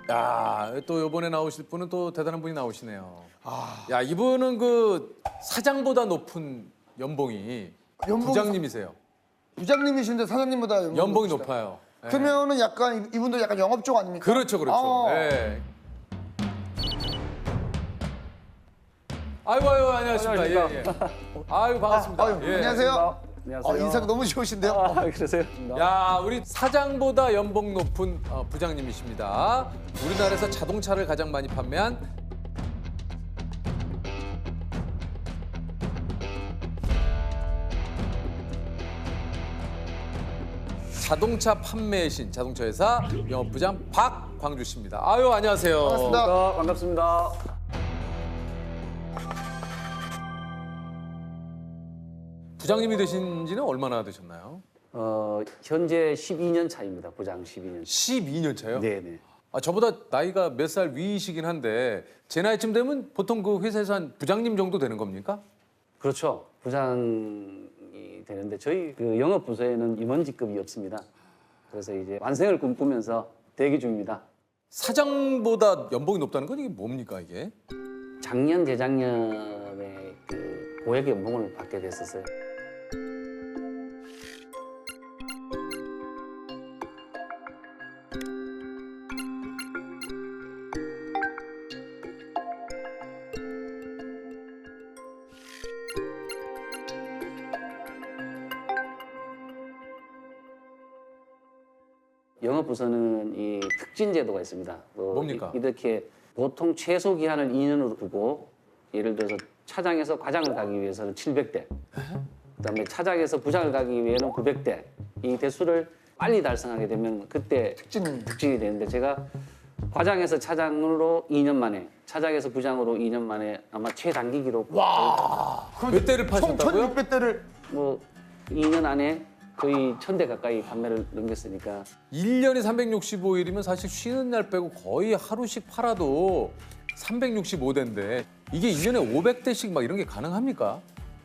야, 또 이번에 나오실 분은 또 대단한 분이 나오시네요. 야, 이분은 그 사장보다 높은 연봉이 부장님이세요. 부장님이신데 사장님보다 연봉이 높으시다. 높아요. 예. 그러면은 약간 이분도 약간 영업 쪽 아닙니까? 그렇죠, 그렇죠. 아. 예. 아이고, 안녕하십니까. 안녕하십니까. 예, 예. 아이고, 반갑습니다. 아유, 예. 안녕하세요. 안녕하세요. 인사가 너무 좋으신데요. 그러세요? 야, 우리 사장보다 연봉 높은 부장님이십니다. 우리나라에서 자동차를 가장 많이 판매한 자동차 판매의 신, 자동차 회사 영업부장 박광주 씨입니다. 아유, 안녕하세요. 반갑습니다. 반갑습니다. 부장님이 되신 지는 얼마나 되셨나요? 현재 12년 차입니다. 부장 12년. 12년 차요? 네네. 아, 저보다 나이가 몇 살 위이시긴 한데 제 나이쯤 되면 보통 그 회사에서 한 부장님 정도 되는 겁니까? 그렇죠. 부장이 되는데 저희 그 영업 부서에는 임원직급이 없습니다. 그래서 이제 완생을 꿈꾸면서 대기 중입니다. 사장보다 연봉이 높다는 건 이게 뭡니까 이게? 작년 재작년에 그 고액 연봉을 받게 됐었어요. 영업부서는 이 특진 제도가 있습니다. 뭡니까? 이렇게 보통 최소 기한을 2년으로 두고 예를 들어서 차장에서 과장을 가기 위해서는 700대, 그다음에 차장에서 부장을 가기 위해서는 900대. 이 대수를 빨리 달성하게 되면 그때 특진이 되는데 제가 과장에서 차장으로 2년 만에, 차장에서 부장으로 2년 만에 아마 최단기 기록. 몇 대를 파셨다고요? 1600대를 뭐 2년 안에 거의 1000대 가까이 판매를 넘겼으니까 1년이 365일이면 사실 쉬는 날 빼고 거의 하루씩 팔아도 365대인데 이게 1년에 500대씩 막 이런 게 가능합니까?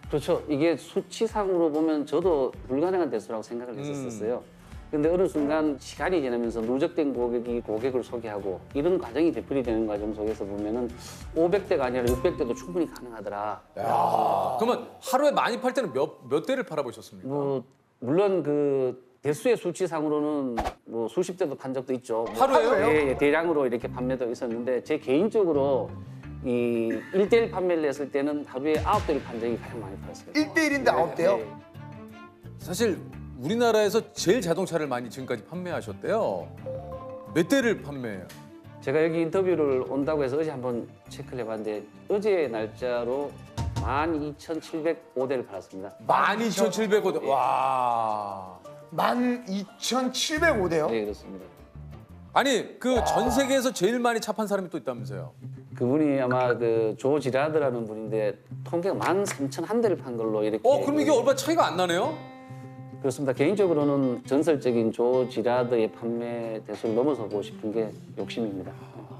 그렇죠. 이게 수치상으로 보면 저도 불가능한 대수라고 생각을 했었어요. 근데 어느 순간 시간이 지나면서 누적된 고객이 고객을 소개하고 이런 과정이 되풀이되는 과정 속에서 보면은 500대가 아니라 600대도 충분히 가능하더라. 그러면 하루에 많이 팔 때는 몇 대를 팔아보셨습니까? 뭐 물론 그 대수의 수치상으로는 뭐 수십 대도 판 적도 있죠. 뭐 하루에요? 예, 대량으로 이렇게 판매도 있었는데 제 개인적으로 이 1대1 판매를 했을 때는 하루에 9대를 판 적이 가장 많이 팔았어요. 1대1인데 9대요? 예. 사실 우리나라에서 제일 자동차를 많이 지금까지 판매하셨대요. 몇 대를 판매해요? 제가 여기 인터뷰를 온다고 해서 어제 한번 체크를 해봤는데 어제 날짜로 12,705대를 팔았습니다. 12,700대. 와. 12,705대요? 네, 그렇습니다. 아니 그 전 세계에서 제일 많이 차 판 사람이 또 있다면서요? 그분이 아마 그 조 지라드라는 분인데 통계가 13,001대를 판 걸로 이렇게. 그럼 이게 얼마 차이가 안 나네요? 그렇습니다. 개인적으로는 전설적인 조 지라드의 판매 대수를 넘어서고 싶은 게 욕심입니다.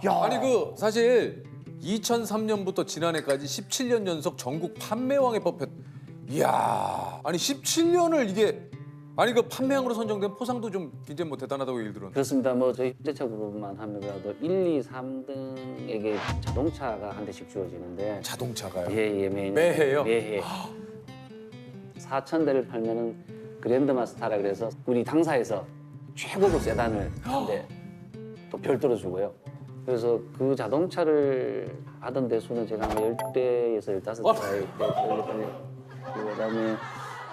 야, 아니 그 사실 2003년부터 지난해까지 17년 연속 전국 판매왕에 뽑혔. 이야, 아니 17년을 이게 아니 그 판매왕으로 선정된 포상도 좀 굉장히 뭐 대단하다고 얘기 들었는데. 그렇습니다. 뭐 저희 현대차 그룹만 하더라도 1, 2, 3등에게 자동차가 한 대씩 주어지는데 자동차가요? 예, 매해요? 매해. 4,000대를 팔면은 그랜드마스터라 그래서 우리 당사에서 최고급 세단을 한대 또 별도로 주고요. 그래서 그 자동차를 하던 대수는 제가 아마 10대에서 15대 그다음에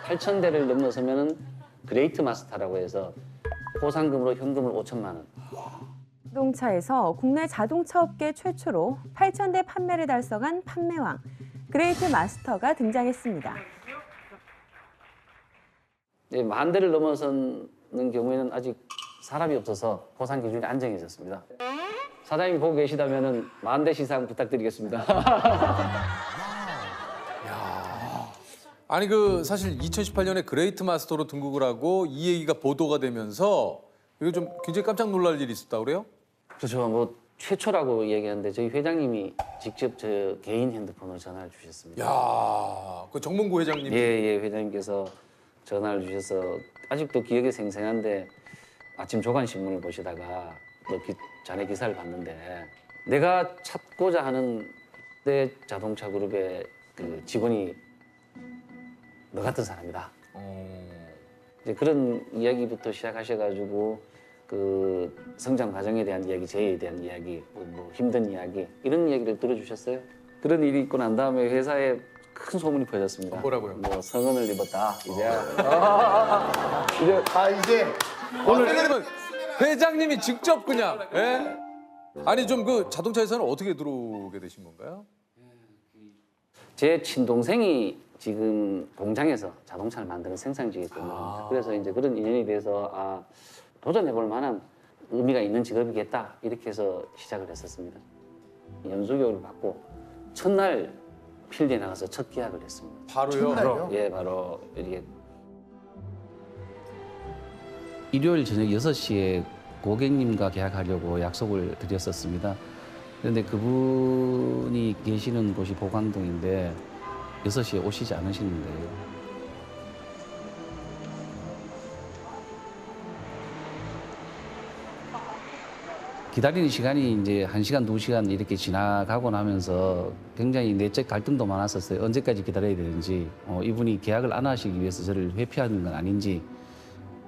8,000대를 넘어서면은 그레이트 마스터라고 해서 보상금으로 현금을 5천만 원. 자동차에서 국내 자동차 업계 최초로 8,000대 판매를 달성한 판매왕 그레이트 마스터가 등장했습니다. 네, 10,000대를 넘어서는 경우에는 아직 사람이 없어서 보상 기준이 안정해졌습니다. 사장님 보고 계시다면은 10,000대 시상 부탁드리겠습니다. 아니 그 사실 2018년에 그레이트 마스터로 등극을 하고 이 얘기가 보도가 되면서 이거 좀 굉장히 깜짝 놀랄 일이 있었다고 그래요? 그렇죠. 뭐 최초라고 얘기하는데 저희 회장님이 직접 저 개인 핸드폰으로 전화를 주셨습니다. 야, 그 정몽구 회장님. 예, 회장님께서 전화를 주셔서 아직도 기억이 생생한데 아침 조간신문을 보시다가 너 전에 기사를 봤는데 내가 찾고자 하는 내 자동차 그룹의 그 직원이 너 같은 사람이다. 이제 그런 이야기부터 시작하셔가지고 그 성장 과정에 대한 이야기, 재해에 대한 이야기, 뭐 힘든 이야기 이런 이야기를 들어주셨어요. 그런 일이 있고 난 다음에 회사에 큰 소문이 퍼졌습니다. 뭐라고요? 뭐 성은을 입었다. 이제 이제 오늘은 회장님이 직접 그냥. 예? 아니 좀 그 자동차 회사는 어떻게 들어오게 되신 건가요? 제 친동생이 지금 공장에서 자동차를 만드는 생산직이 있거든요. 그래서 이제 그런 인연이 돼서 도전해볼 만한 의미가 있는 직업이겠다 이렇게 해서 시작을 했었습니다. 연수교육을 받고 첫날 필드에 나가서 첫 계약을 했습니다. 바로요. 첫날요? 예, 바로 이렇게 일요일 저녁 6시에 고객님과 계약하려고 약속을 드렸었습니다. 그런데 그분이 계시는 곳이 보광동인데 6시에 오시지 않으시는 거예요. 기다리는 시간이 이제 1시간, 2시간 이렇게 지나가고 나면서 굉장히 내적 갈등도 많았었어요. 언제까지 기다려야 되는지, 이분이 계약을 안 하시기 위해서 저를 회피하는 건 아닌지.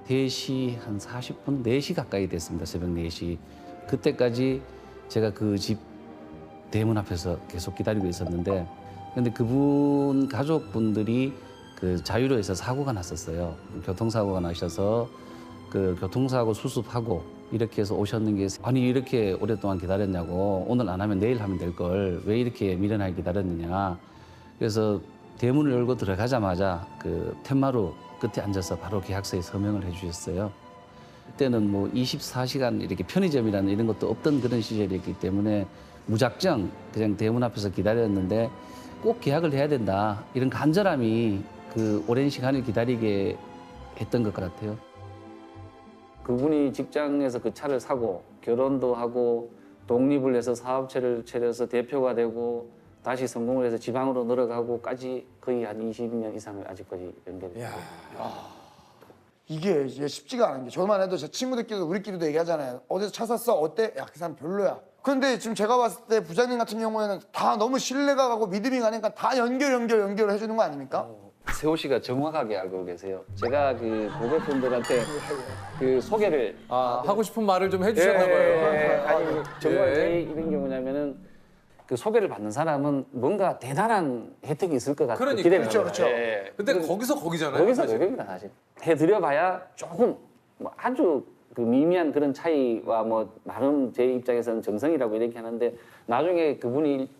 3시 한 40분, 4시 가까이 됐습니다. 새벽 4시. 그때까지 제가 그 집 대문 앞에서 계속 기다리고 있었는데, 근데 그분 가족분들이 그 자유로에서 사고가 났었어요. 교통사고가 나셔서 그 교통사고 수습하고 이렇게 해서 오셨는 게, 아니 이렇게 오랫동안 기다렸냐고, 오늘 안 하면 내일 하면 될 걸 왜 이렇게 미련하게 기다렸느냐. 그래서 대문을 열고 들어가자마자 그 텐마루 끝에 앉아서 바로 계약서에 서명을 해주셨어요. 그때는 뭐 24시간 이렇게 편의점이라는 이런 것도 없던 그런 시절이었기 때문에 무작정 그냥 대문 앞에서 기다렸는데 꼭 계약을 해야 된다, 이런 간절함이 그 오랜 시간을 기다리게 했던 것 같아요. 그분이 직장에서 그 차를 사고 결혼도 하고 독립을 해서 사업체를 차려서 대표가 되고 다시 성공을 해서 지방으로 늘어가고까지 거의 한 20년 이상을 아직까지 연결이 야. 이게 쉽지가 않은 게, 저만 해도 제 친구들끼리도 우리끼리도 얘기하잖아요. 어디서 차 샀어? 어때? 야, 그 사람 별로야. 그런데 지금 제가 봤을 때 부장님 같은 경우에는 다 너무 신뢰가 가고 믿음이 가니까 다 연결을 해주는 거 아닙니까? 세호 씨가 정확하게 알고 계세요. 제가 그 고객분들한테 그 소개를 하고 싶은 말을 좀 해주셨나 봐요. 아니 정말 예. 제 이런 경우냐면은 그 소개를 받는 사람은 뭔가 대단한 혜택이 있을 것 같은 그러니까. 기대를 그렇죠, 해요. 그렇죠. 예. 근데 거기서 거기잖아요. 거기서 사실. 거기입니다 사실. 해드려봐야 조금 뭐 아주 그 미미한 그런 차이와 뭐 나름 제 입장에서는 정성이라고 이렇게 하는데 나중에 그분이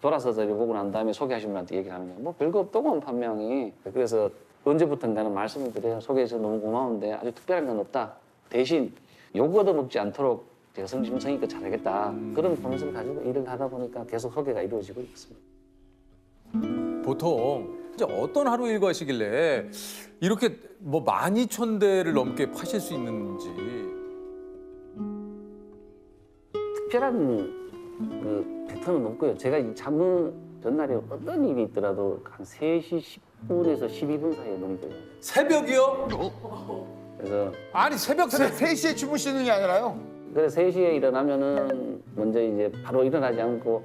돌아서서 이렇게 보고 난 다음에 소개하신 분한테 얘기하는 거예요. 뭐 별거 없더군 판명이. 그래서 언제부턴가는 말씀을 드려요. 소개해서 너무 고마운데 아주 특별한 건 없다. 대신 욕 얻어먹지 않도록 제가 성심성의껏 잘하겠다. 그런 본심을 가지고 일을 하다 보니까 계속 소개가 이루어지고 있습니다. 보통 이제 어떤 하루 일과시길래 이렇게 뭐 12,000대를 넘게 파실 수 있는지. 특별한 그 패턴은 없고요. 제가 이 잠은 전날에 어떤 일이 있더라도 한 3시 10분에서 12분 사이에 눈이 떠요. 새벽이요? 그래서 아니 새벽 근데 3시에 주무시는 게 아니라요? 그래서 3시에 일어나면은 먼저 이제 바로 일어나지 않고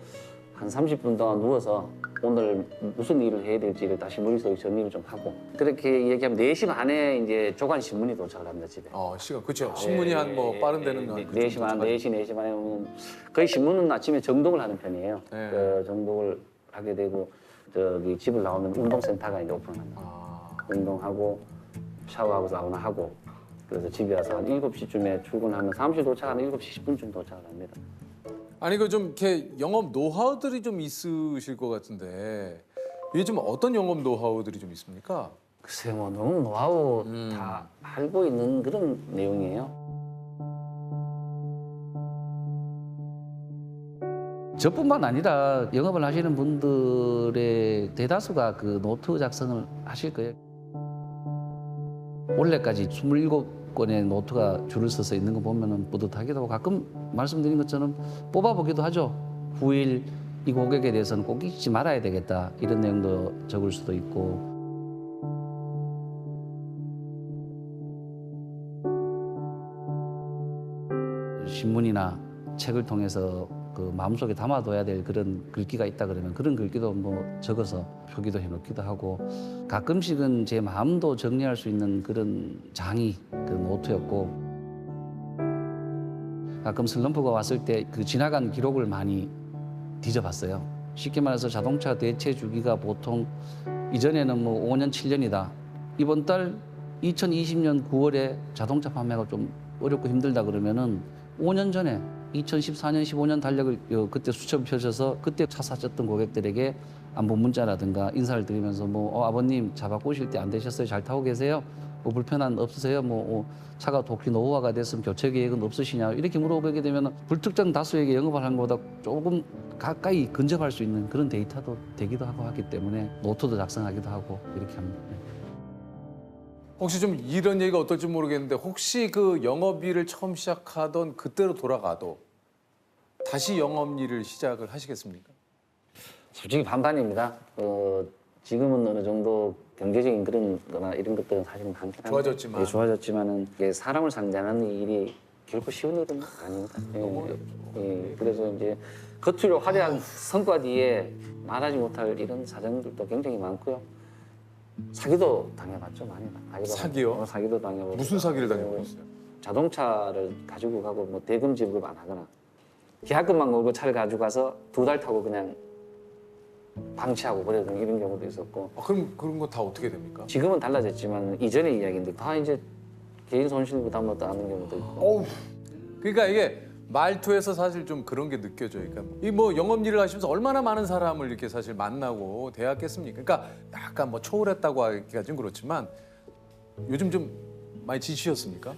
한 30분 동안 누워서 오늘 무슨 일을 해야 될지를 다시 머릿속에 정리를 좀 하고, 그렇게 얘기하면 4시 반에 이제 조간 신문이 도착을 합니다, 집에. 시간 그렇죠. 신문이 한 뭐 빠른 데는 한 4시 반, 4시 반에 오면 거의 신문은 아침에 정독을 하는 편이에요. 네. 그 정독을 하게 되고 저기 집을 나오면 운동센터가 이제 오픈합니다. 운동하고 샤워하고 사우나 하고, 그래서 집에 와서 한 7시쯤에 출근하면 사무실 도착하는 7시 10분쯤 도착을 합니다. 아니 그 좀 이렇게 영업 노하우들이 좀 있으실 것 같은데 이게 좀 어떤 영업 노하우들이 좀 있습니까? 글쎄 뭐 너무 노하우 다 알고 있는 그런 내용이에요. 저뿐만 아니라 영업을 하시는 분들의 대다수가 그 노트 작성을 하실 거예요. 올해까지 27건의 노트가 줄을 서서 있는 거 보면은 뿌듯하기도 하고, 가끔 말씀드린 것처럼 뽑아보기도 하죠. 9일 이 고객에 대해서는 꼭 잊지 말아야 되겠다, 이런 내용도 적을 수도 있고. 신문이나 책을 통해서 그 마음속에 담아둬야 될 그런 글귀가 있다 그러면 그런 글귀도 뭐 적어서 표기도 해놓기도 하고 가끔씩은 제 마음도 정리할 수 있는 그런 장이 그 노트였고 가끔 슬럼프가 왔을 때 그 지나간 기록을 많이 뒤져봤어요. 쉽게 말해서 자동차 대체 주기가 보통 이전에는 뭐 5년, 7년이다. 이번 달 2020년 9월에 자동차 판매가 좀 어렵고 힘들다 그러면은 5년 전에 2014년, 15년 달력을 그때 수첩 펴셔서 그때 차 사셨던 고객들에게 안부 문자라든가 인사를 드리면서 뭐 아버님 차 바꾸실 때 안 되셨어요? 잘 타고 계세요? 뭐 불편한 없으세요? 뭐 차가 도끼 노후화가 됐으면 교체 계획은 없으시냐? 이렇게 물어보게 되면 불특정 다수에게 영업을 하는 것보다 조금 가까이 근접할 수 있는 그런 데이터도 되기도 하고 하기 때문에 노트도 작성하기도 하고 이렇게 합니다. 혹시 좀 이런 얘기가 어떨지 모르겠는데 혹시 그 영업일을 처음 시작하던 그때로 돌아가도 다시 영업일을 시작을 하시겠습니까? 솔직히 반반입니다. 지금은 어느 정도 경제적인 그런 거나 이런 것들은 사실은 많긴 한데 좋아졌지만. 예, 좋아졌지만은 이게 사람을 상대하는 일이 결코 쉬운 일은 아닙니다. 너무 예, 그래서 이제 겉으로 화려한 성과 뒤에 말하지 못할 이런 사정들도 굉장히 많고요. 사기도 당해봤죠, 많이. 사기요? 사기도 당해보고. 무슨 사기를 당해보셨어요? 자동차를 가지고 가고 뭐 대금 지불을 안 하거나 계약금만 걸고 차를 가지고 가서 2달 타고 그냥 방치하고 버려둔 이런 경우도 있었고. 그럼 그런 거 다 어떻게 됩니까? 지금은 달라졌지만 이전의 이야기인데 다 이제 개인 손실부 담보도 않는 경우도 있고. 어우, 그러니까 이게 말투에서 사실 좀 그런 게 느껴져요. 그러니까 이 뭐 영업 일을 하시면서 얼마나 많은 사람을 이렇게 사실 만나고 대했겠습니까? 그러니까 약간 뭐 초월했다고 하기가 좀 그렇지만 요즘 좀 많이 지치셨습니까?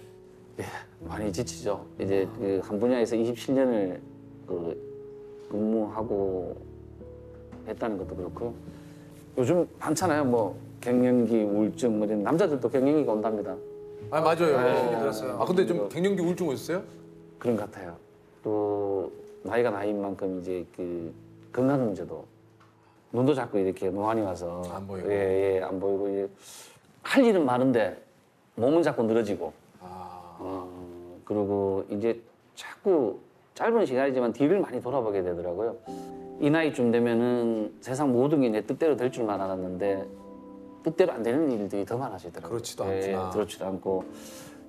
예, 많이 지치죠. 이제 그 한 분야에서 27년을 근무하고 했다는 것도 그렇고 요즘 많잖아요. 뭐 갱년기 우울증 뭐 이런 남자들도 갱년기가 온답니다. 아 맞아요. 네, 들었어요. 아 근데 좀 갱년기 우울증 오셨어요? 그런 것 같아요. 또 나이가 나이인 만큼 이제 그 건강 문제도 눈도 자꾸 이렇게 노안이 와서 안 보이고. 예, 안 보이고 이제 할 일은 많은데 몸은 자꾸 늘어지고 그리고 이제 자꾸 짧은 시간이지만 뒤를 많이 돌아보게 되더라고요. 이 나이쯤 되면은 세상 모든 게 내 뜻대로 될 줄만 알았는데 뜻대로 안 되는 일들이 더 많아지더라고요. 그렇지도 않구나. 그렇지도 않고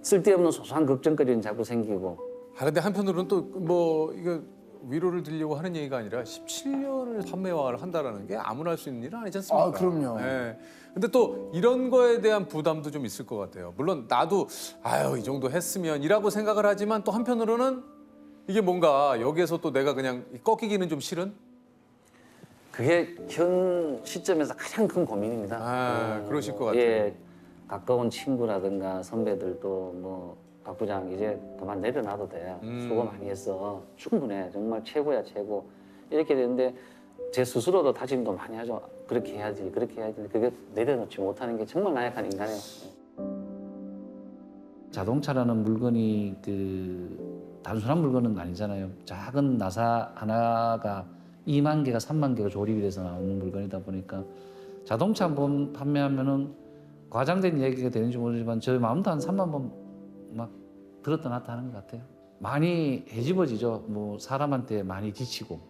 쓸데없는 소소한 걱정거리는 자꾸 생기고. 아 근데 한편으로는 또 뭐 이거 위로를 드리려고 하는 얘기가 아니라 17년을 판매왕을 한다라는 게 아무나 할 수 있는 일은 아니지 않습니까? 아, 그럼요. 예. 근데 또 이런 거에 대한 부담도 좀 있을 것 같아요. 물론 나도 아유 이 정도 했으면이라고 생각을 하지만 또 한편으로는 이게 뭔가 여기에서 또 내가 그냥 꺾이기는 좀 싫은? 그게 현 시점에서 가장 큰 고민입니다. 아, 그러실 것 같아요. 예, 가까운 친구라든가 선배들도 뭐 박 부장 이제 그만 내려놔도 돼. 수고 많이 했어. 충분해. 정말 최고야 최고. 이렇게 되는데 제 스스로도 다짐도 많이 하죠. 그렇게 해야지, 그렇게 해야지. 그게 내려놓지 못하는 게 정말 나약한 인간이에요. 자동차라는 물건이 그 단순한 물건은 아니잖아요. 작은 나사 하나가 2만 개가 3만 개가 조립이 돼서 나오는 물건이다 보니까 자동차 한 번 판매하면은 과장된 얘기가 되는지 모르지만 저희 마음도 한 3만 번 막 들었다 놨다 하는 것 같아요. 많이 헤집어지죠. 뭐 사람한테 많이 지치고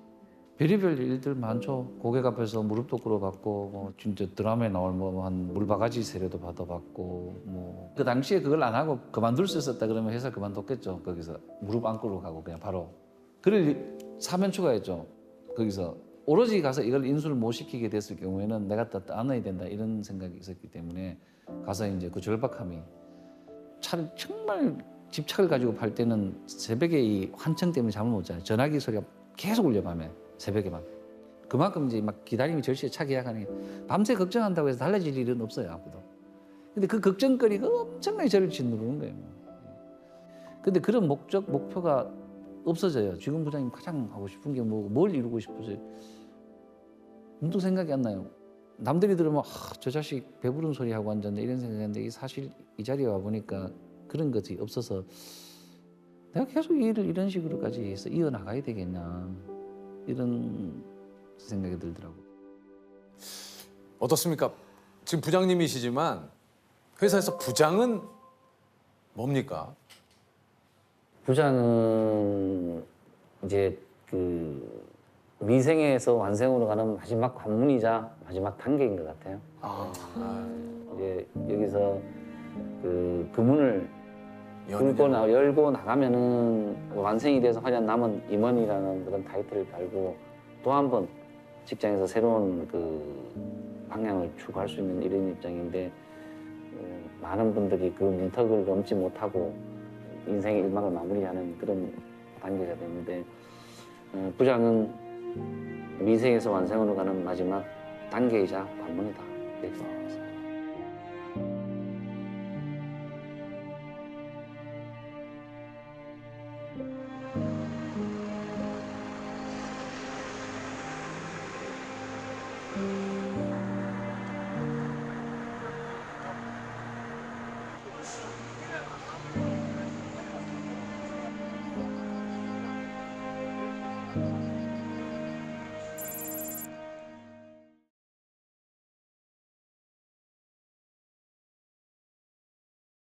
별의별 일들 많죠. 고객 앞에서 무릎도 꿇어받고 뭐 진짜 드라마에 나올 뭐 한 물바가지 세례도 받아봤고 뭐 그 당시에 그걸 안 하고 그만둘 수 있었다 그러면 회사 그만뒀겠죠. 거기서 무릎 안 꿇고 가고 그냥 바로 그럴 사면 추가했죠. 거기서 오로지 가서 이걸 인수를 못 시키게 됐을 경우에는 내가 또 안아야 된다 이런 생각이 있었기 때문에 가서 이제 그 절박함이 차를 정말 집착을 가지고 팔 때는 새벽에 이 환청 때문에 잠을 못 자요. 전화기 소리가 계속 울려 밤에 새벽에만. 그만큼 이제 막 기다림이 절실해 차 계약하는 게 밤새 걱정한다고 해서 달라질 일은 없어요 아무도. 근데 그 걱정거리가 엄청나게 저를 짓누르는 거예요. 근데 그런 목표가 없어져요. 지금 부장님 가장 하고 싶은 게 뭐 뭘 이루고 싶으세요? 문득 생각이 안 나요. 남들이 들으면 저 자식 배부른 소리 하고 앉았네 이런 생각했는데 사실 이 자리에 와 보니까 그런 것이 없어서 내가 계속 이 일을 이런 식으로까지 해서 이어나가야 되겠나 이런 생각이 들더라고요. 어떻습니까? 지금 부장님이시지만 회사에서 부장은 뭡니까? 부장은 이제 그 미생에서 완생으로 가는 마지막 관문이자 마지막 단계인 것 같아요. 이제 여기서 그 문을 열고 나가면은 완성이 돼서 화려한 남은 임원이라는 그런 타이틀을 달고 또 한 번 직장에서 새로운 그 방향을 추구할 수 있는 이런 입장인데 많은 분들이 그 문턱을 넘지 못하고 인생의 일막을 마무리하는 그런 단계가 되는데 부장은 미생에서 완성으로 가는 마지막 단계이자 관문이다 이렇게 생각합니다.